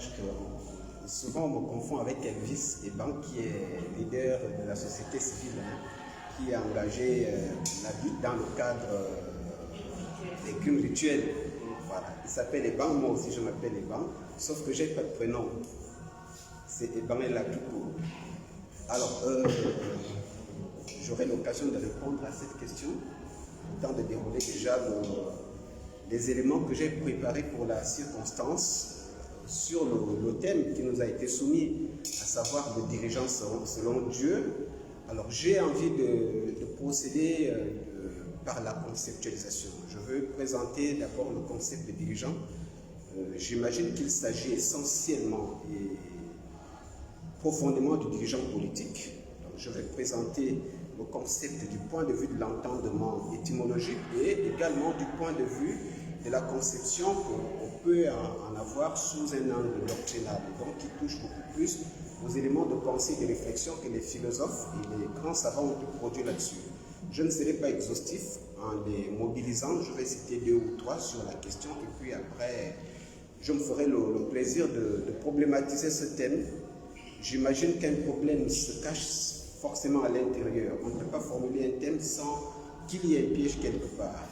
sache que souvent on me confond avec Elvis Eban, qui est leader de la société civile, qui a engagé la lutte dans le cadre des crimes rituels. Voilà. Il s'appelle Eban, moi aussi je m'appelle Eban, sauf que j'ai pas de prénom. C'est Eban et la tout court. Alors, j'aurai l'occasion de répondre à cette question, le temps de dérouler déjà les éléments que j'ai préparés pour la circonstance sur le thème qui nous a été soumis, à savoir le dirigeant selon Dieu. Alors, j'ai envie de procéder par la conceptualisation. Je veux présenter d'abord le concept de dirigeant. J'imagine qu'il s'agit essentiellement et profondément du dirigeant politique. Donc, je vais présenter le concept du point de vue de l'entendement étymologique et également du point de vue de la conception qu'on peut en avoir sous un angle doctrinal, donc qui touche beaucoup plus aux éléments de pensée et de réflexion que les philosophes et les grands savants ont pu produire là-dessus. Je ne serai pas exhaustif en les mobilisant, je vais citer 2 ou 3 sur la question et puis après je me ferai le plaisir de problématiser ce thème. J'imagine qu'un problème se cache forcément à l'intérieur. On ne peut pas formuler un thème sans qu'il y ait un piège quelque part.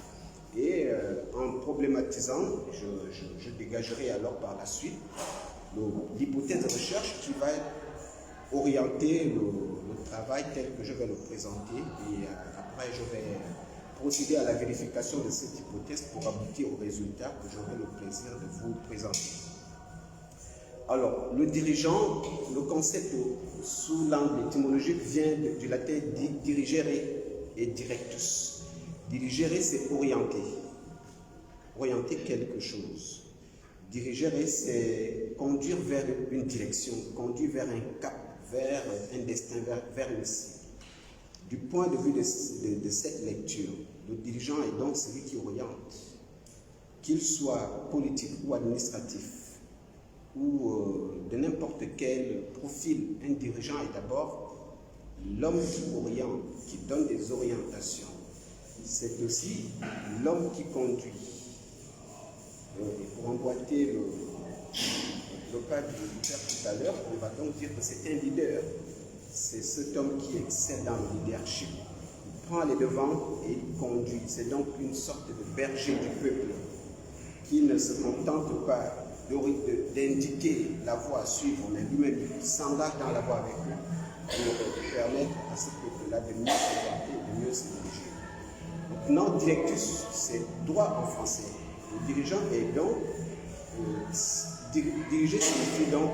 Et en problématisant, je dégagerai alors par la suite l'hypothèse de recherche qui va orienter le travail tel que je vais le présenter. Et après, je vais procéder à la vérification de cette hypothèse pour aboutir au résultat que j'aurai le plaisir de vous présenter. Alors, le dirigeant, le concept sous l'angle étymologique vient du latin dirigere et directus. Dirigere, c'est orienter. Orienter quelque chose. Dirigere, c'est conduire vers une direction, conduire vers un cap, vers un destin, vers une cible. Du point de vue de cette lecture, le dirigeant est donc celui qui oriente, qu'il soit politique ou administratif, ou de n'importe quel profil. Un dirigeant est d'abord l'homme qui oriente, qui donne des orientations. C'est aussi l'homme qui conduit. Et pour emboîter le cas du leader tout à l'heure, on va donc dire que c'est un leader. C'est cet homme qui excelle dans le leadership. Il prend les devants et il conduit. C'est donc une sorte de berger du peuple qui ne se contente pas d'indiquer la voie à suivre, mais lui-même s'engage dans la voie avec eux pour permettre à ce peuple-là de mieux s'orienter, de mieux se diriger. Donc, non directus, c'est droit en français. Le dirigeant est donc, diriger signifie donc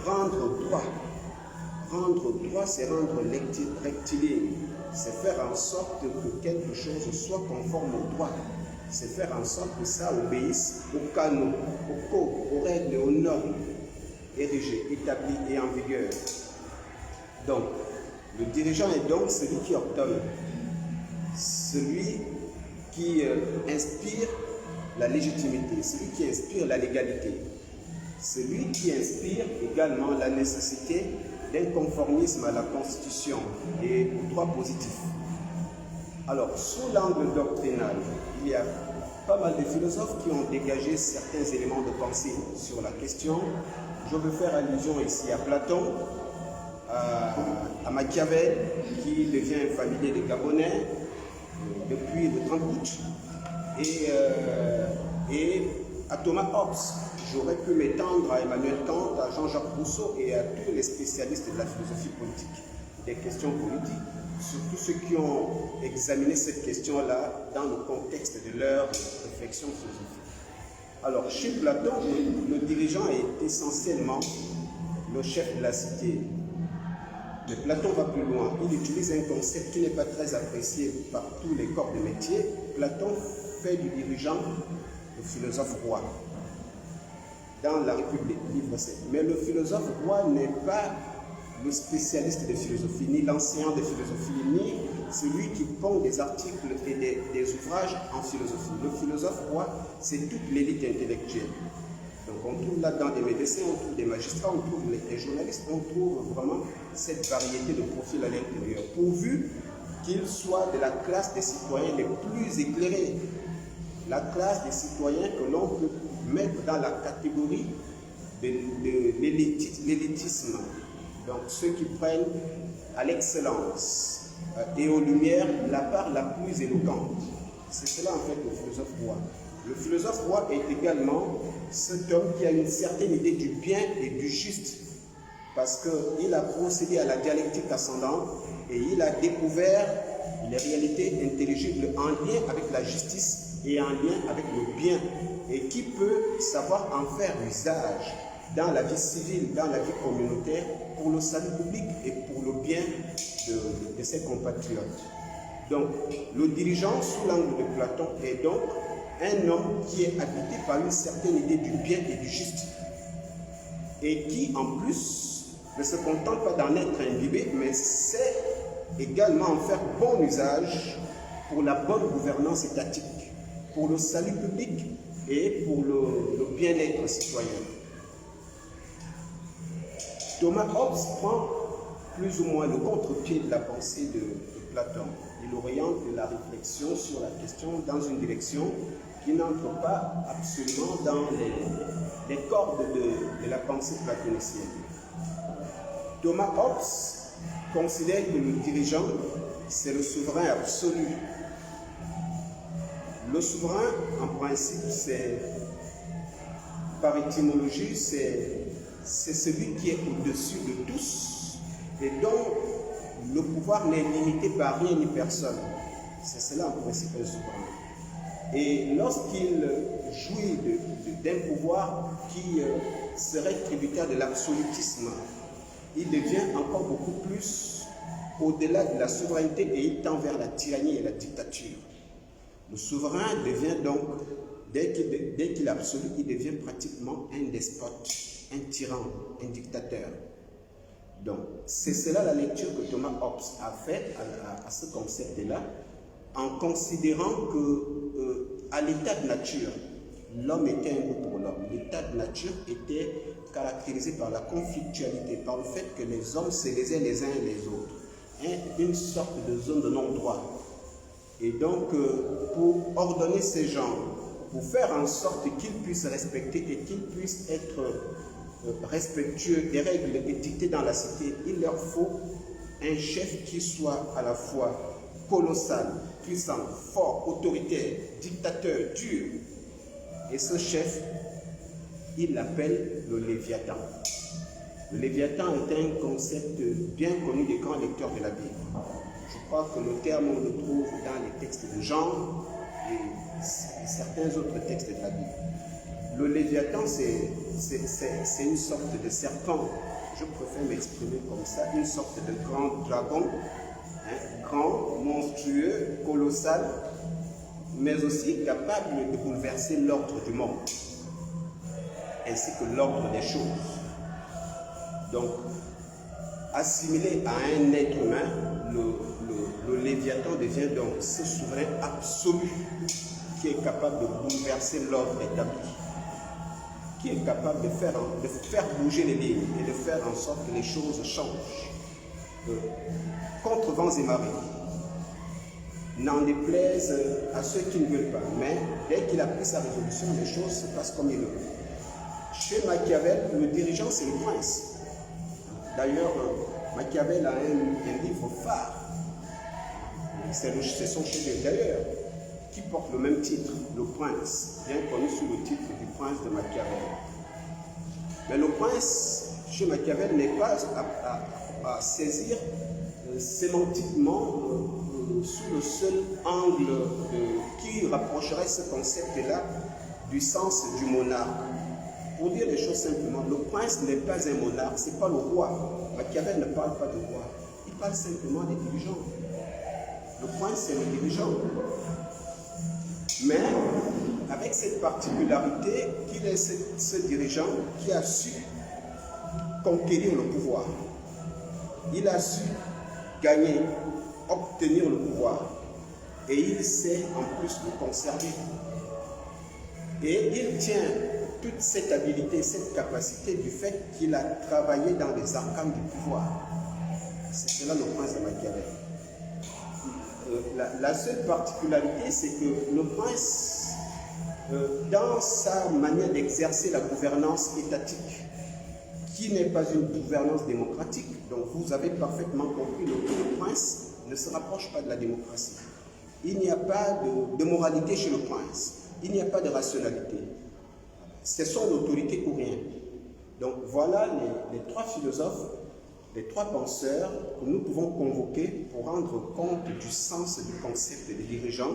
rendre droit. Rendre droit, c'est rendre rectiligne. C'est faire en sorte que quelque chose soit conforme au droit. C'est faire en sorte que ça obéisse aux canons, aux codes, aux règles et aux normes érigées, établies et en vigueur. Donc, le dirigeant est donc celui qui ordonne, celui qui inspire la légitimité, celui qui inspire la légalité, celui qui inspire également la nécessité d'un conformisme à la Constitution et au droit positif. Alors, sous l'angle doctrinal, il y a pas mal de philosophes qui ont dégagé certains éléments de pensée sur la question. Je veux faire allusion ici à Platon, à Machiavel, qui devient un familier des Gabonais depuis le Grand Putsch, et à Thomas Hobbes. J'aurais pu m'étendre à Emmanuel Kant, à Jean-Jacques Rousseau et à tous les spécialistes de la philosophie politique, des questions politiques, surtout ceux qui ont examiné cette question-là dans le contexte de leur réflexion philosophique. Alors, chez Platon, le dirigeant est essentiellement le chef de la cité. Mais Platon va plus loin. Il utilise un concept qui n'est pas très apprécié par tous les corps de métier. Platon fait du dirigeant le philosophe roi. Dans la République, livre 7. Mais le philosophe roi n'est pas le spécialiste de philosophie, ni l'enseignant de philosophie, ni celui qui pond des articles et des ouvrages en philosophie. Le philosophe roi, c'est toute l'élite intellectuelle. Donc on trouve là-dedans des médecins, on trouve des magistrats, on trouve des journalistes, on trouve vraiment cette variété de profils à l'intérieur, pourvu qu'ils soient de la classe des citoyens les plus éclairés, la classe des citoyens que l'on peut mettre dans la catégorie de l'élitisme, donc ceux qui prennent à l'excellence et aux lumières la part la plus éloquente. C'est cela en fait le philosophe roi. Le philosophe roi est également cet homme qui a une certaine idée du bien et du juste, parce qu'il a procédé à la dialectique ascendante et il a découvert les réalités intelligibles en lien avec la justice et en lien avec le bien, et qui peut savoir en faire usage dans la vie civile, dans la vie communautaire, pour le salut public et pour le bien de ses compatriotes. Donc, le dirigeant sous l'angle de Platon est donc un homme qui est habité par une certaine idée du bien et du juste, et qui en plus ne se contente pas d'en être imbibé, mais sait également en faire bon usage pour la bonne gouvernance étatique, pour le salut public et pour le bien-être citoyen. Thomas Hobbes prend plus ou moins le contre-pied de la pensée de Platon. Il oriente la réflexion sur la question dans une direction qui n'entre pas absolument dans les cordes de la pensée platonicienne. Thomas Hobbes considère que le dirigeant, c'est le souverain absolu. Le souverain, en principe, c'est, par étymologie, c'est celui qui est au-dessus de tous et dont le pouvoir n'est limité par rien ni personne. C'est cela, en principe, un souverain. Et lorsqu'il jouit d'un pouvoir qui serait tributaire de l'absolutisme, il devient encore beaucoup plus au-delà de la souveraineté et il tend vers la tyrannie et la dictature. Le souverain devient donc, dès qu'il est absolu, il devient pratiquement un despote, un tyran, un dictateur. Donc, c'est cela la lecture que Thomas Hobbes a faite à ce concept-là, en considérant que à l'état de nature, l'homme était un goût pour l'homme. L'état de nature était caractérisé par la conflictualité, par le fait que les hommes se lésaient les uns les autres, une sorte de zone de non-droit. Et donc, pour ordonner ces gens, pour faire en sorte qu'ils puissent respecter et qu'ils puissent être respectueux des règles édictées dans la cité, il leur faut un chef qui soit à la fois colossal, puissant, fort, autoritaire, dictateur, dur. Et ce chef, il l'appelle le Léviathan. Le Léviathan est un concept bien connu des grands lecteurs de la Bible. Je crois que le terme, on le trouve dans les textes de Jean et certains autres textes de la Bible. Le Léviathan, c'est une sorte de serpent, je préfère m'exprimer comme ça, une sorte de grand dragon, grand, monstrueux, colossal, mais aussi capable de bouleverser l'ordre du monde, ainsi que l'ordre des choses. Donc, assimilé à un être humain, le Léviathan devient donc ce souverain absolu qui est capable de bouleverser l'ordre établi, qui est capable de faire bouger les lignes et de faire en sorte que les choses changent. Contre vents et marées, n'en déplaise à ceux qui ne veulent pas, mais dès qu'il a pris sa résolution, les choses se passent comme il le veut. Chez Machiavel, le dirigeant, c'est le prince. D'ailleurs, Machiavel a un livre phare, c'est son chef-d'œuvre d'ailleurs, qui porte le même titre, Le Prince, bien connu sous le titre du Prince de Machiavel. Mais le prince, chez Machiavel, n'est pas à saisir sémantiquement sous le seul angle qui rapprocherait ce concept-là du sens du monarque. Pour dire les choses simplement, le prince n'est pas un monarque, ce n'est pas le roi. Machiavel ne parle pas de roi, il parle simplement des dirigeants. Le prince, c'est le dirigeant. Mais avec cette particularité qu'il est ce dirigeant qui a su conquérir le pouvoir. Il a su gagner, obtenir le pouvoir. Et il sait en plus le conserver. Et il tient toute cette habilité, cette capacité du fait qu'il a travaillé dans les arcanes du pouvoir. C'est cela le prince de Machiavel. La seule particularité, c'est que le prince dans sa manière d'exercer la gouvernance étatique, qui n'est pas une gouvernance démocratique. Donc vous avez parfaitement compris, le prince ne se rapproche pas de la démocratie. Il n'y a pas de moralité chez le prince, il n'y a pas de rationalité. C'est son autorité ou rien. Donc voilà les trois philosophes, les trois penseurs que nous pouvons convoquer pour rendre compte du sens du concept de dirigeant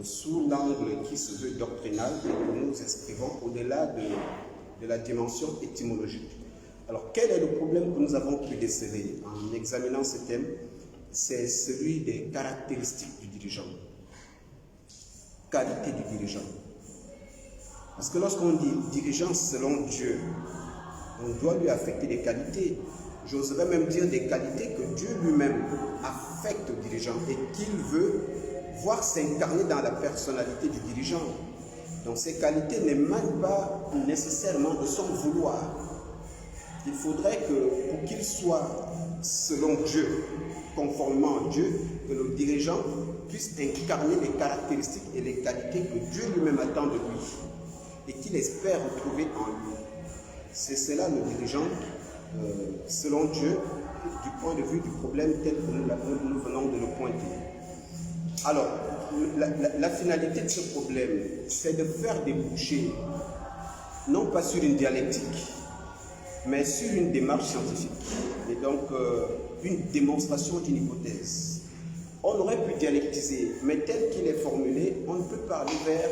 sous l'angle qui se veut doctrinal et que nous inscrivons au-delà de la dimension étymologique. Alors quel est le problème que nous avons pu déceler en examinant ce thème? C'est celui des caractéristiques du dirigeant. Qualité du dirigeant. Parce que lorsqu'on dit dirigeant selon Dieu, on doit lui affecter des qualités. J'oserais même dire des qualités que Dieu lui-même affecte au dirigeant et qu'il veut voir s'incarner dans la personnalité du dirigeant. Donc ces qualités n'émanent pas nécessairement de son vouloir. Il faudrait que pour qu'il soit selon Dieu, conformément à Dieu, que le dirigeant puisse incarner les caractéristiques et les qualités que Dieu lui-même attend de lui et qu'il espère retrouver en lui. C'est cela le dirigeant, selon Dieu, du point de vue du problème tel que nous venons de le pointer. Alors, la finalité de ce problème, c'est de faire déboucher, non pas sur une dialectique, mais sur une démarche scientifique, et donc une démonstration d'une hypothèse. On aurait pu dialectiser, mais tel qu'il est formulé, on ne peut pas aller vers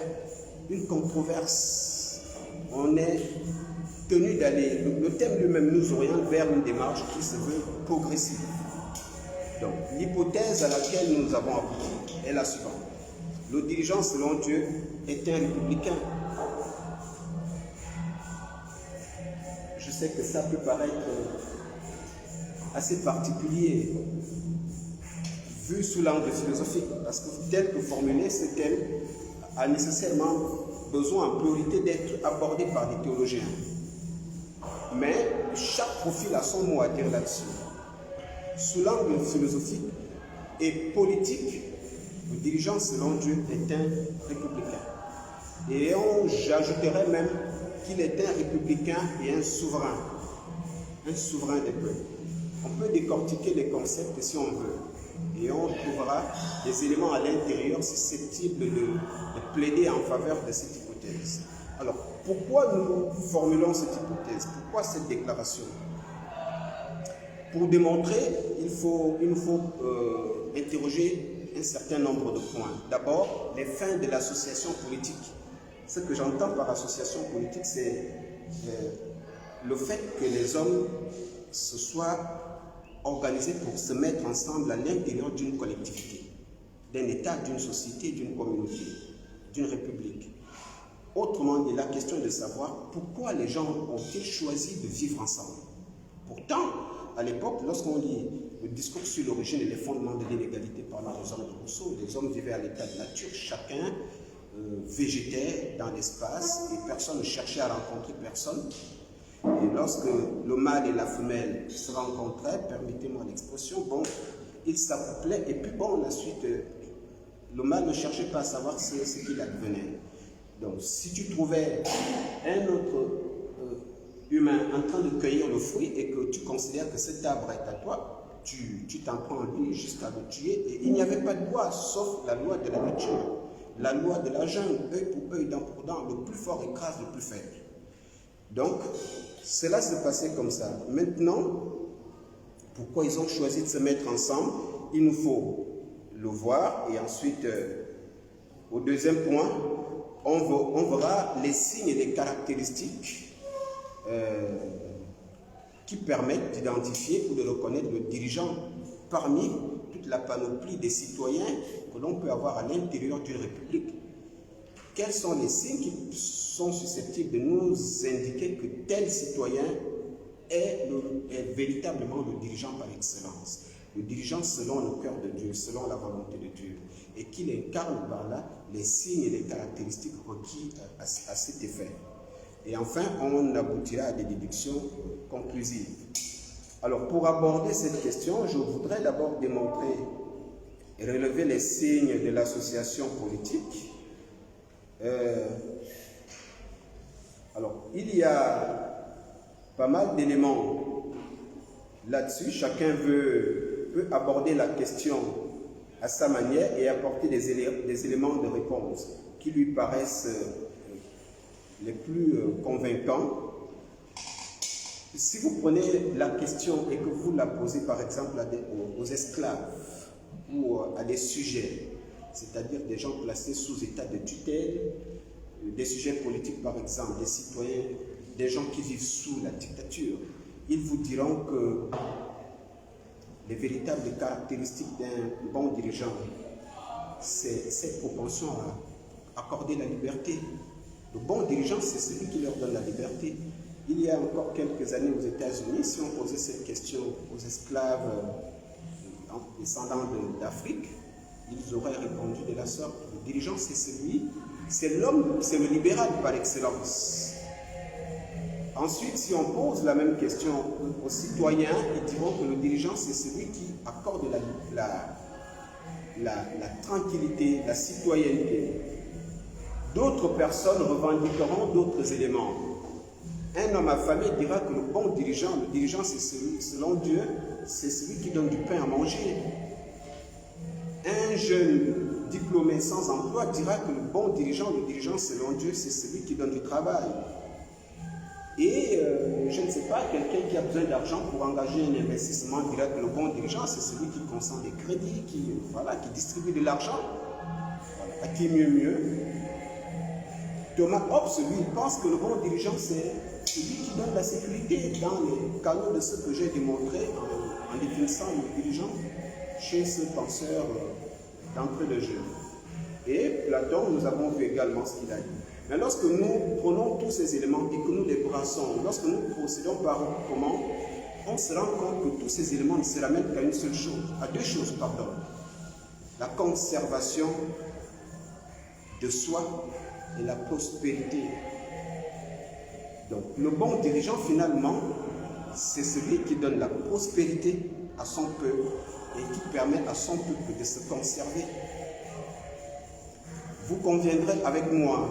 une controverse. On est tenu d'aller, le thème lui-même nous oriente vers une démarche qui se veut progressive. Donc, l'hypothèse à laquelle nous avons abouti est la suivante. Le dirigeant, selon Dieu, est un républicain. Je sais que ça peut paraître assez particulier, vu sous l'angle philosophique, parce que tel que formulé, ce thème a nécessairement besoin en priorité d'être abordé par des théologiens. Mais chaque profil a son mot à dire là-dessus. Sous l'angle philosophique et politique, le dirigeant selon Dieu est un républicain. Et j'ajouterais même qu'il est un républicain et un souverain des peuples. On peut décortiquer les concepts si on veut, et on trouvera des éléments à l'intérieur susceptibles de plaider en faveur de cette hypothèse. Alors, pourquoi nous formulons cette hypothèse? Pourquoi cette déclaration? Pour démontrer, il nous faut interroger un certain nombre de points. D'abord, les fins de l'association politique. Ce que j'entends par association politique, c'est le fait que les hommes se soient organisés pour se mettre ensemble à l'intérieur d'une collectivité, d'un État, d'une société, d'une communauté, d'une république. Autrement dit, la question de savoir pourquoi les gens ont-ils choisi de vivre ensemble. Pourtant, à l'époque, lorsqu'on lit le discours sur l'origine et les fondements de l'inégalité parlant aux hommes de Rousseau, les hommes vivaient à l'état de nature, chacun végétait dans l'espace et personne ne cherchait à rencontrer personne. Et lorsque le mâle et la femelle se rencontraient, permettez-moi l'expression, bon, ils s'accouplaient et puis bon, la suite, le mâle ne cherchait pas à savoir ce qu'il advenait. Donc, si tu trouvais un autre humain en train de cueillir le fruit et que tu considères que cet arbre est à toi, tu t'en prends en lui jusqu'à le tuer. Et il n'y avait pas de loi, sauf la loi de la nature, la loi de la jungle, œil pour œil, dent pour dent, le plus fort écrase le plus faible. Donc, cela se passait comme ça. Maintenant, pourquoi ils ont choisi de se mettre ensemble? Il nous faut le voir et ensuite, au deuxième point, on verra les signes et les caractéristiques qui permettent d'identifier ou de reconnaître le dirigeant parmi toute la panoplie des citoyens que l'on peut avoir à l'intérieur d'une république. Quels sont les signes qui sont susceptibles de nous indiquer que tel citoyen est véritablement le dirigeant par excellence, le dirigeant selon le cœur de Dieu, selon la volonté de Dieu, et qu'il incarne par là les signes et les caractéristiques requis à cet effet. Et enfin, on aboutira à des déductions conclusives. Alors, pour aborder cette question, je voudrais d'abord démontrer et relever les signes de l'association politique Alors, il y a pas mal d'éléments là-dessus. Chacun peut aborder la question à sa manière et apporter des éléments de réponse qui lui paraissent les plus convaincants. Si vous prenez la question et que vous la posez par exemple aux esclaves ou à des sujets, c'est-à-dire des gens placés sous état de tutelle, des sujets politiques par exemple, des citoyens, des gens qui vivent sous la dictature, ils vous diront que les véritables caractéristiques d'un bon dirigeant, c'est cette propension à accorder la liberté. Le bon dirigeant, c'est celui qui leur donne la liberté. Il y a encore quelques années aux États-Unis, si on posait cette question aux esclaves descendants d'Afrique, ils auraient répondu de la sorte. Le dirigeant, c'est l'homme, c'est le libéral par excellence. Ensuite, si on pose la même question aux citoyens, ils diront que le dirigeant, c'est celui qui accorde la tranquillité, la citoyenneté. D'autres personnes revendiqueront d'autres éléments. Un homme affamé dira que le dirigeant, c'est celui, selon Dieu, c'est celui qui donne du pain à manger. Un jeune diplômé sans emploi dira que le dirigeant selon Dieu, c'est celui qui donne du travail. Et je ne sais pas, quelqu'un qui a besoin d'argent pour engager un investissement dira que le bon dirigeant, c'est celui qui consent des crédits, qui distribue de l'argent. À qui mieux. Thomas Hobbes, lui, il pense que le bon dirigeant, c'est celui qui donne la sécurité dans les canaux de ce que j'ai démontré en définissant le dirigeant chez ce penseur d'entrée de jeu. Et Platon, nous avons vu également ce qu'il a dit. Mais lorsque nous prenons tous ces éléments et que nous les brassons, lorsque nous procédons par comment, on se rend compte que tous ces éléments ne se ramènent qu'à une seule chose, à deux choses, pardon. La conservation de soi et la prospérité. Donc, le bon dirigeant, finalement, c'est celui qui donne la prospérité à son peuple et qui permet à son peuple de se conserver. Vous conviendrez avec moi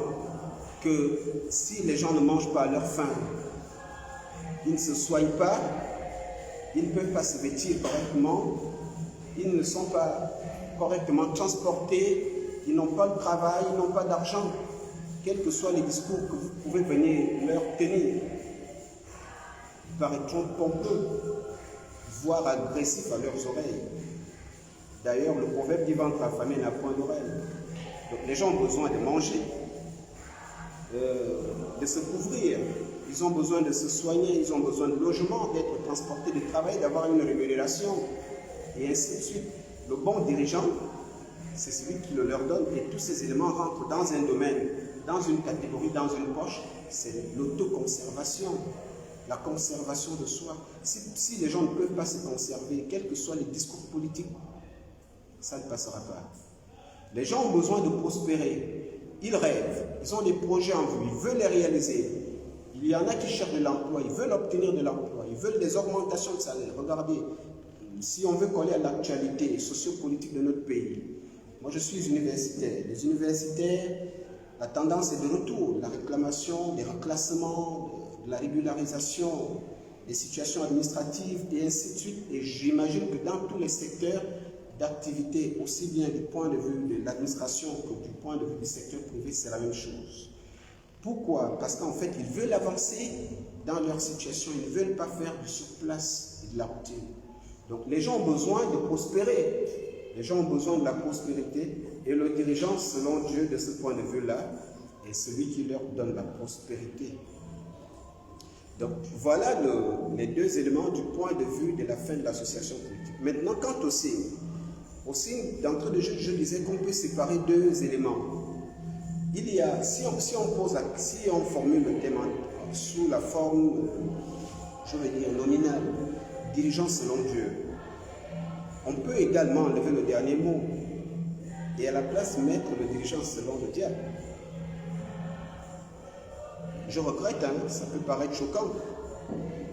que si les gens ne mangent pas à leur faim, ils ne se soignent pas, ils ne peuvent pas se vêtir correctement, ils ne sont pas correctement transportés, ils n'ont pas de travail, ils n'ont pas d'argent, quels que soient les discours que vous pouvez venir leur tenir. Ils paraîtront pompeux, voire agressifs à leurs oreilles. D'ailleurs, le proverbe dit ventre affamé n'a point d'oreille. Donc les gens ont besoin de manger, de se couvrir, ils ont besoin de se soigner, ils ont besoin de logement, d'être transportés, de travail, d'avoir une rémunération, et ainsi de suite. Le bon dirigeant, c'est celui qui le leur donne, et tous ces éléments rentrent dans un domaine, dans une catégorie, dans une poche, c'est l'autoconservation, la conservation de soi. Si les gens ne peuvent pas se conserver, quels que soient les discours politiques, ça ne passera pas. Les gens ont besoin de prospérer, ils rêvent, ils ont des projets en vue, ils veulent les réaliser. Il y en a qui cherchent de l'emploi, ils veulent obtenir de l'emploi, ils veulent des augmentations de salaire. Regardez, si on veut coller à l'actualité sociopolitique de notre pays, moi je suis universitaire. Les universitaires, la tendance est de retour, la réclamation des reclassements, de la régularisation des situations administratives et ainsi de suite. Et j'imagine que dans tous les secteurs d'activité, aussi bien du point de vue de l'administration que du point de vue du secteur privé, c'est la même chose. Pourquoi? Parce qu'en fait, ils veulent avancer dans leur situation, ils ne veulent pas faire du surplace et de la routine. Donc les gens ont besoin de prospérer, les gens ont besoin de la prospérité, et le dirigeant, selon Dieu, de ce point de vue-là, est celui qui leur donne la prospérité. Donc voilà les deux éléments du point de vue de la fin de l'association politique. Maintenant, quant au signe d'entrée de jeu, je disais qu'on peut séparer deux éléments. Il y a, si on formule le thème sous la forme, je vais dire, nominale, dirigeant selon Dieu, on peut également enlever le dernier mot et à la place mettre le dirigeant selon le diable. Je regrette, ça peut paraître choquant.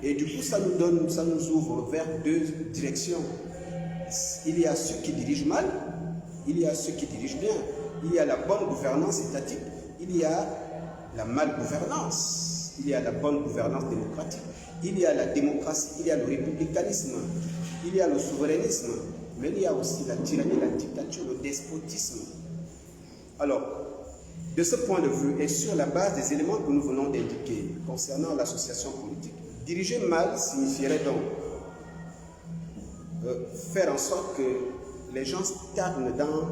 Et du coup, ça nous ouvre vers deux directions. Il y a ceux qui dirigent mal, il y a ceux qui dirigent bien. Il y a la bonne gouvernance étatique, il y a la malgouvernance, il y a la bonne gouvernance démocratique, il y a la démocratie, il y a le républicanisme, il y a le souverainisme, mais il y a aussi la tyrannie, la dictature, le despotisme. Alors, de ce point de vue, et sur la base des éléments que nous venons d'indiquer concernant l'association politique, diriger mal signifierait donc faire en sorte que les gens stagnent dans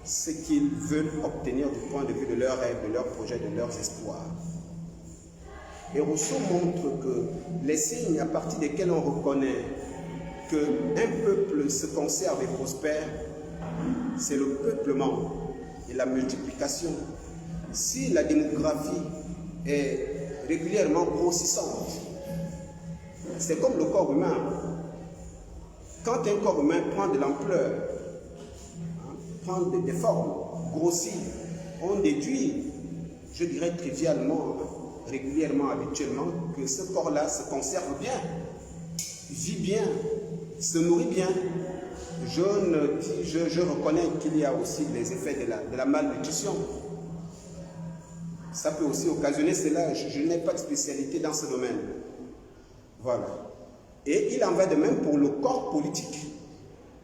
ce qu'ils veulent obtenir du point de vue de leurs rêves, de leurs projets, de leurs espoirs. Et Rousseau montre que les signes à partir desquels on reconnaît qu'un peuple se conserve et prospère, c'est le peuplement et la multiplication. Si la démographie est régulièrement grossissante, c'est comme le corps humain. Quand un corps humain prend de l'ampleur, prend des formes, grossit, on déduit, je dirais trivialement, régulièrement, habituellement, que ce corps-là se conserve bien, vit bien, se nourrit bien. Je reconnais qu'il y a aussi les effets de la malnutrition. Ça peut aussi occasionner cela. Je n'ai pas de spécialité dans ce domaine. Voilà. Et il en va de même pour le corps politique,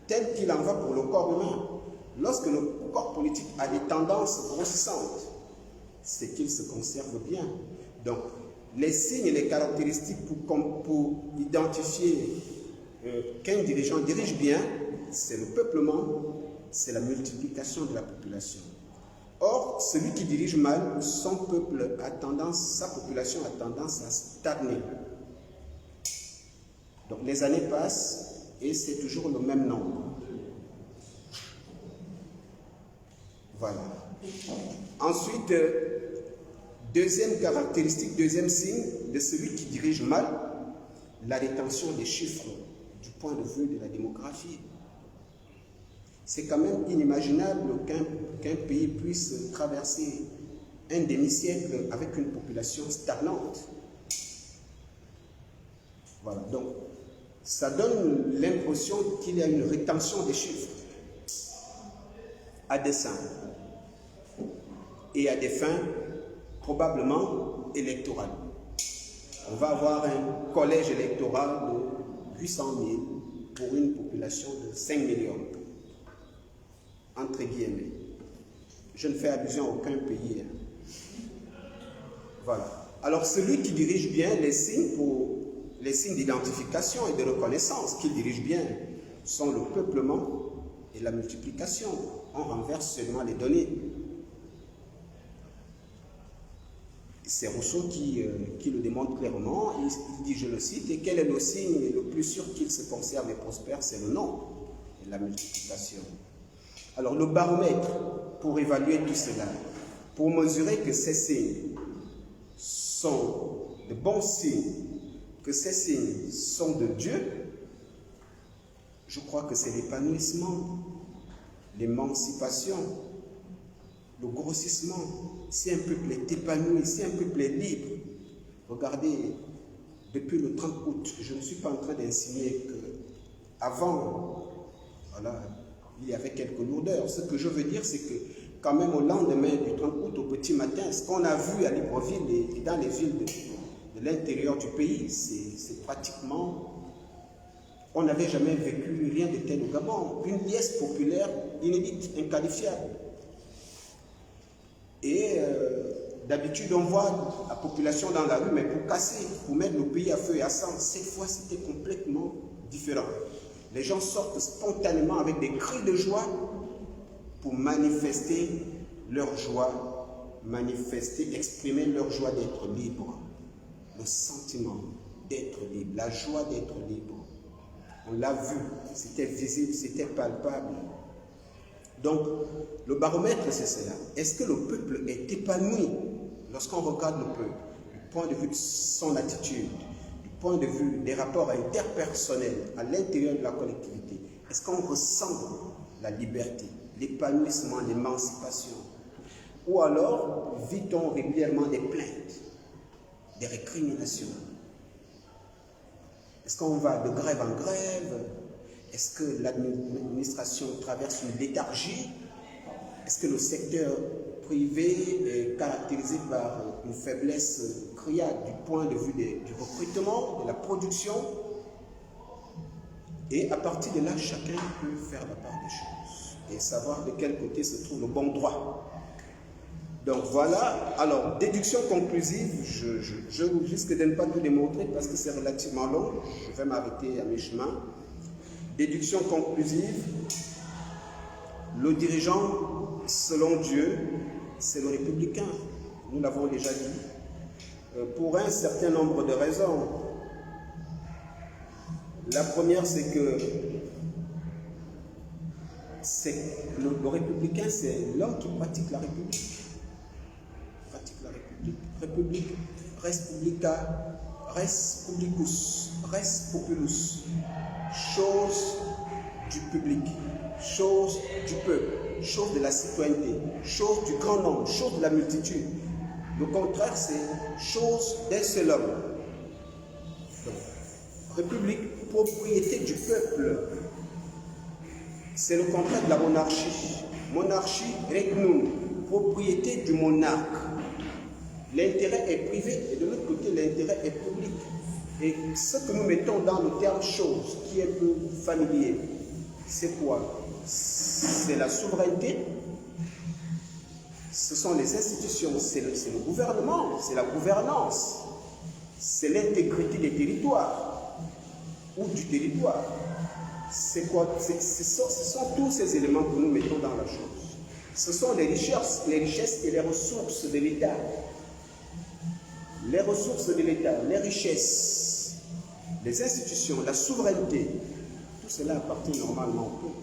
tel qu'il en va pour le corps humain. Lorsque le corps politique a des tendances grossissantes, c'est qu'il se conserve bien. Donc, les signes et les caractéristiques pour identifier qu'un dirigeant dirige bien, c'est le peuplement, c'est la multiplication de la population. Or, celui qui dirige mal, son peuple a tendance, sa population a tendance à stagner. Donc, les années passent et c'est toujours le même nombre. Voilà. Ensuite, deuxième caractéristique, deuxième signe de celui qui dirige mal, la rétention des chiffres du point de vue de la démographie. C'est quand même inimaginable qu'un pays puisse traverser un demi-siècle avec une population stagnante. Voilà, donc ça donne l'impression qu'il y a une rétention des chiffres à dessein et à des fins probablement électorales. On va avoir un collège électoral de 800 000 pour une population de 5 millions, entre guillemets. Je ne fais allusion à aucun pays. Voilà. Alors celui qui dirige bien, les signes d'identification et de reconnaissance qu'il dirige bien sont le peuplement et la multiplication. On renverse seulement les données. C'est Rousseau qui le démontre clairement. Il dit, je le cite, et quel est le signe le plus sûr qu'il se conserve et prospère? C'est le nombre et la multiplication. Alors le baromètre pour évaluer tout cela, pour mesurer que ces signes sont de bons signes, que ces signes sont de Dieu, je crois que c'est l'épanouissement, l'émancipation, le grossissement. Si un peuple est épanoui, si un peuple est libre, regardez, depuis le 30 août, je ne suis pas en train d'insinuer qu'avant, voilà, il y avait quelques lourdeurs. Ce que je veux dire, c'est que quand même au lendemain du 30 août, au petit matin, ce qu'on a vu à Libreville et dans les villes de l'intérieur du pays, c'est pratiquement... On n'avait jamais vécu rien de tel au Gabon. Une liesse populaire inédite, inqualifiable. Et d'habitude, on voit la population dans la rue, mais pour casser, pour mettre le pays à feu et à sang, cette fois, c'était complètement différent. Les gens sortent spontanément avec des cris de joie pour manifester leur joie, exprimer leur joie d'être libre, le sentiment d'être libre, la joie d'être libre. On l'a vu, c'était visible, c'était palpable. Donc, le baromètre, c'est cela. Est-ce que le peuple est épanoui lorsqu'on regarde le peuple, du point de vue de son attitude, du point de vue des rapports interpersonnels à l'intérieur de la collectivité? Est-ce qu'on ressent la liberté, l'épanouissement, l'émancipation? Ou alors, vit-on régulièrement des plaintes, des récriminations? Est-ce qu'on va de grève en grève? Est-ce que l'administration traverse une léthargie? Est-ce que le secteur privé est caractérisé par une faiblesse criarde du point de vue du recrutement, de la production. Et à partir de là, chacun peut faire la part des choses et savoir de quel côté se trouve le bon droit. Donc voilà, alors déduction conclusive, je risque de ne pas tout démontrer parce que c'est relativement long, je vais m'arrêter à mi-chemin. Déduction conclusive, le dirigeant selon Dieu, c'est le républicain, nous l'avons déjà dit, pour un certain nombre de raisons. La première, c'est que le républicain, c'est l'homme qui pratique la République. République, res publica, res publicus, res populus. Chose du public, chose du peuple, chose de la citoyenneté, chose du grand nombre, chose de la multitude. Le contraire, c'est chose d'un seul homme. Donc, République, propriété du peuple. C'est le contraire de la monarchie. Monarchie, regnum, propriété du monarque. L'intérêt est privé et de l'autre côté, l'intérêt est public. Et ce que nous mettons dans le terme chose, qui est un peu familier, c'est quoi? C'est la souveraineté, ce sont les institutions, c'est le gouvernement, c'est la gouvernance, c'est l'intégrité des territoires ou du territoire. C'est quoi? Ce sont tous ces éléments que nous mettons dans la chose. Ce sont les richesses et les ressources de l'État. Les ressources de l'État, les richesses, les institutions, la souveraineté, tout cela appartient normalement au peuple.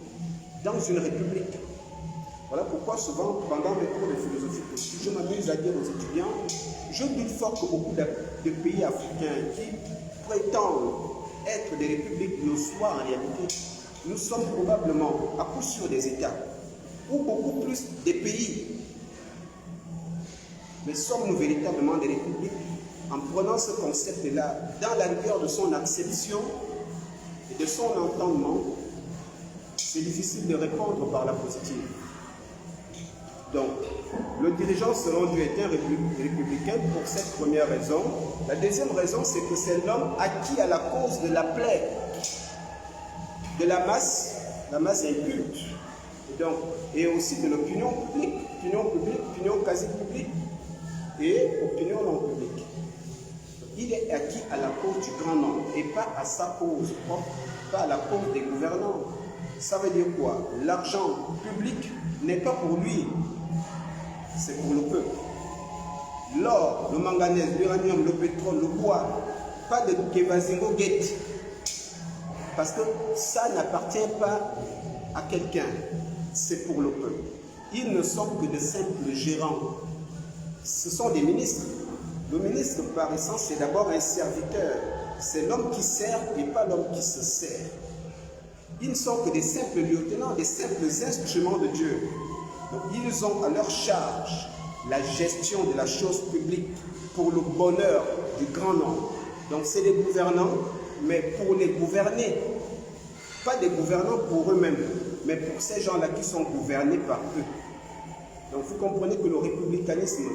Dans une république. Voilà pourquoi souvent, pendant mes cours de philosophie politique, je m'amuse à dire aux étudiants, je doute fort que beaucoup de pays africains qui prétendent être des républiques le soient en réalité. Nous sommes probablement à coup sûr des États, ou beaucoup plus des pays. Mais sommes-nous véritablement des républiques? En prenant ce concept-là dans la rigueur de son acception et de son entendement, c'est difficile de répondre par la positive. Donc, le dirigeant selon Dieu est un républicain pour cette première raison. La deuxième raison, c'est que c'est l'homme acquis à la cause de la plaie, de la masse inculte, et aussi de l'opinion publique, opinion quasi publique et opinion non publique. Il est acquis à la cause du grand nombre et pas à sa cause propre, pas à la cause des gouvernants. Ça veut dire quoi? L'argent public n'est pas pour lui, c'est pour le peuple. L'or, le manganèse, l'uranium, le pétrole, le bois, pas de Kevazingo Gate. Parce que ça n'appartient pas à quelqu'un, c'est pour le peuple. Ils ne sont que de simples gérants. Ce sont des ministres. Le ministre, par essence, c'est d'abord un serviteur. C'est l'homme qui sert et pas l'homme qui se sert. Ils ne sont que des simples lieutenants, des simples instruments de Dieu. Donc, ils ont à leur charge la gestion de la chose publique pour le bonheur du grand nombre. Donc, c'est des gouvernants, mais pour les gouverner. Pas des gouvernants pour eux-mêmes, mais pour ces gens-là qui sont gouvernés par eux. Donc, vous comprenez que le républicanisme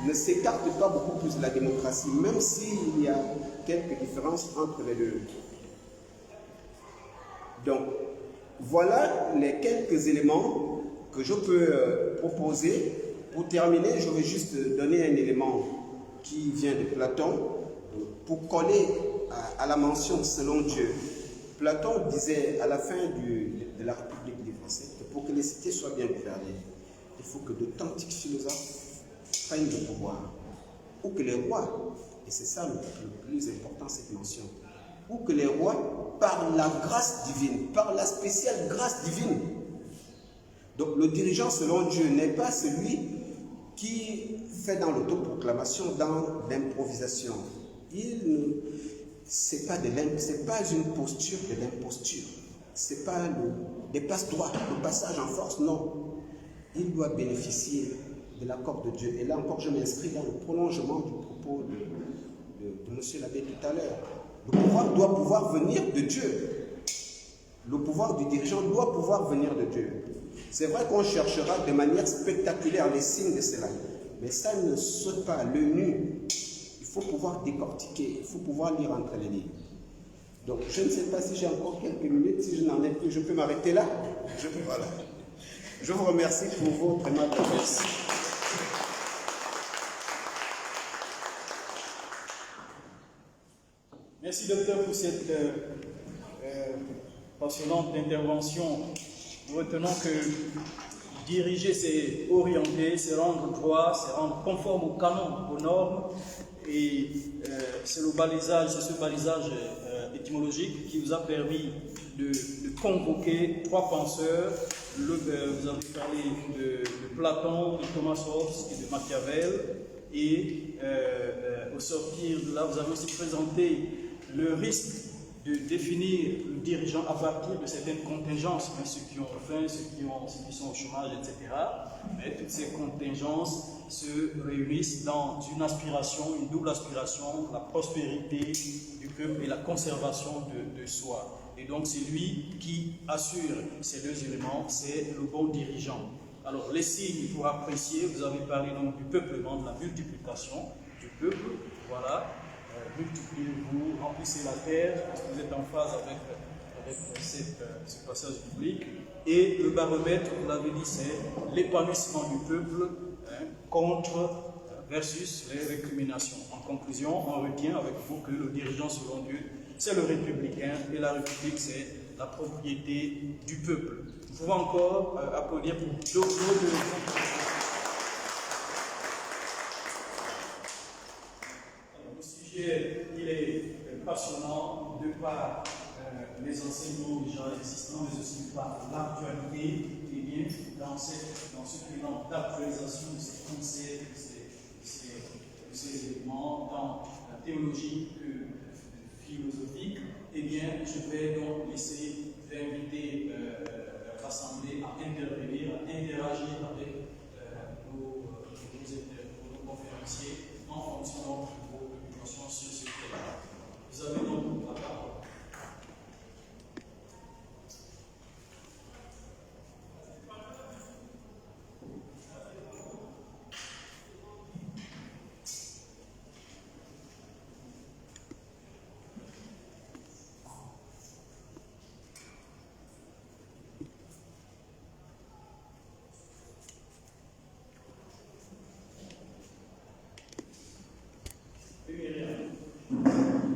ne s'écarte pas beaucoup plus de la démocratie, même s'il y a quelques différences entre les deux. Donc, voilà les quelques éléments que je peux proposer. Pour terminer, je vais juste donner un élément qui vient de Platon pour coller à la mention selon Dieu. Platon disait à la fin de la République libre que pour que les cités soient bien gouvernées, il faut que d'authentiques philosophes prennent le pouvoir, ou que les rois, et c'est ça le plus important cette mention, ou que les rois, par la grâce divine, par la spéciale grâce divine. Donc le dirigeant selon Dieu n'est pas celui qui fait dans l'autoproclamation, dans l'improvisation. Ce n'est pas une posture de l'imposture, ce n'est pas des passe-droits, le passage en force, non. Il doit bénéficier de l'accord de Dieu. Et là encore, je m'inscris dans le prolongement du propos de M. l'abbé tout à l'heure. Le pouvoir doit pouvoir venir de Dieu. Le pouvoir du dirigeant doit pouvoir venir de Dieu. C'est vrai qu'on cherchera de manière spectaculaire les signes de cela, mais ça ne saute pas le nu. Il faut pouvoir décortiquer, il faut pouvoir lire entre les lignes. Donc, je ne sais pas si j'ai encore quelques minutes, si je n'en ai plus, je peux m'arrêter là. Voilà. Je vous remercie pour votre aimable attention. Merci, docteur, pour cette passionnante intervention. Nous retenons que diriger, c'est orienter, c'est rendre droit, c'est rendre conforme aux canons, aux normes. Et c'est le balisage, c'est ce balisage étymologique qui vous a permis de convoquer trois penseurs. Vous avez parlé de Platon, de Thomas Hobbes et de Machiavel. Et au sortir de là, vous avez aussi présenté le risque de définir le dirigeant à partir de certaines contingences, ceux qui ont faim, ceux qui sont au chômage, etc. Mais toutes ces contingences se réunissent dans une aspiration, une double aspiration, la prospérité du peuple et la conservation de soi. Et donc c'est lui qui assure ces deux éléments, c'est le bon dirigeant. Alors les signes pour apprécier, vous avez parlé donc du peuplement, de la multiplication du peuple, voilà. Multipliez-vous, remplissez la terre, parce que vous êtes en phase avec ce passage biblique. Et le baromètre, vous l'avez dit, c'est l'épanouissement du peuple versus les récriminations. En conclusion, on retient avec vous que le dirigeant selon Dieu, c'est le républicain, et la république, c'est la propriété du peuple. Nous pouvons encore applaudir pour d'autres. Il est passionnant de par les enseignements déjà existants, mais aussi par l'actualité, et bien dans ce bilan d'actualisation de ces concepts, de ces éléments dans la théologie que